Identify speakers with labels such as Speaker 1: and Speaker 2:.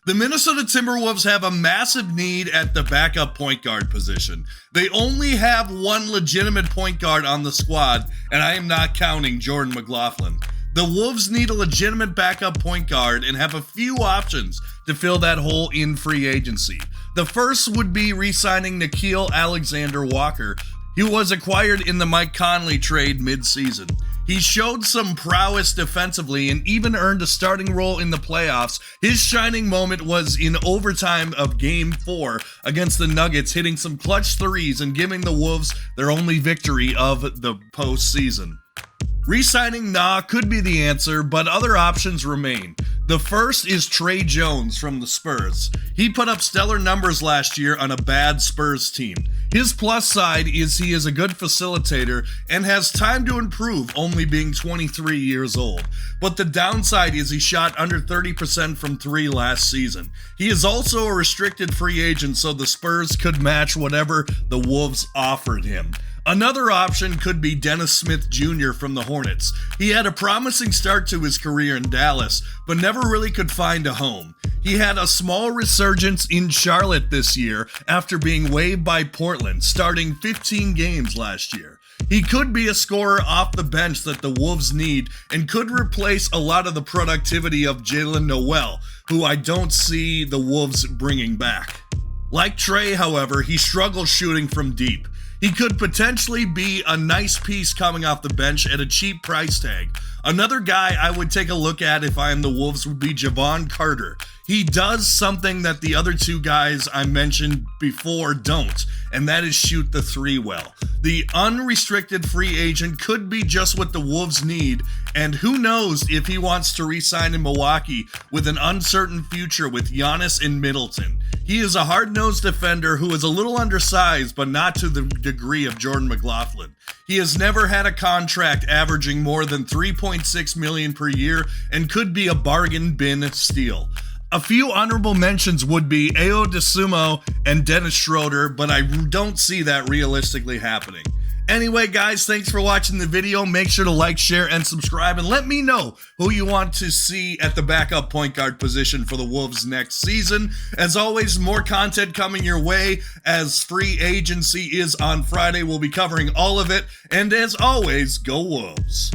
Speaker 1: The Minnesota Timberwolves have a massive need at the backup point guard position. They only have one legitimate point guard on the squad, and I am not counting Jordan McLaughlin. The Wolves need a legitimate backup point guard and have a few options to fill that hole in free agency. The first would be re-signing Nickeil Alexander-Walker, who was acquired in the Mike Conley trade mid-season. He showed some prowess defensively and even earned a starting role in the playoffs. His shining moment was in overtime of Game 4 against the Nuggets, hitting some clutch threes and giving the Wolves their only victory of the postseason. Re-signing Nah could be the answer, but other options remain. The first is Trey Jones from the Spurs. He put up stellar numbers last year on a bad Spurs team. His plus side is he is a good facilitator and has time to improve, only being 23 years old. But the downside is he shot under 30% from 3 last season. He is also a restricted free agent, so the Spurs could match whatever the Wolves offered him. Another option could be Dennis Smith Jr. from the Hornets. He had a promising start to his career in Dallas, but never really could find a home. He had a small resurgence in Charlotte this year after being waived by Portland, starting 15 games last year. He could be a scorer off the bench that the Wolves need and could replace a lot of the productivity of Jalen Noel, who I don't see the Wolves bringing back. Like Trey, however, he struggles shooting from deep. He could potentially be a nice piece coming off the bench at a cheap price tag. Another guy I would take a look at if I am the Wolves would be Javon Carter. He does something that the other two guys I mentioned before don't, and that is shoot the three well. The unrestricted free agent could be just what the Wolves need, and who knows if he wants to re-sign in Milwaukee with an uncertain future with Giannis and Middleton. He is a hard-nosed defender who is a little undersized, but not to the degree of Jordan McLaughlin. He has never had a contract averaging more than $3.6 million per year and could be a bargain bin steal. A few honorable mentions would be Ayo Dosunmu and Dennis Schroeder, but I don't see that realistically happening. Anyway, guys, thanks for watching the video. Make sure to like, share, and subscribe, and let me know who you want to see at the backup point guard position for the Wolves next season. As always, more content coming your way as free agency is on Friday. We'll be covering all of it, and as always, go Wolves.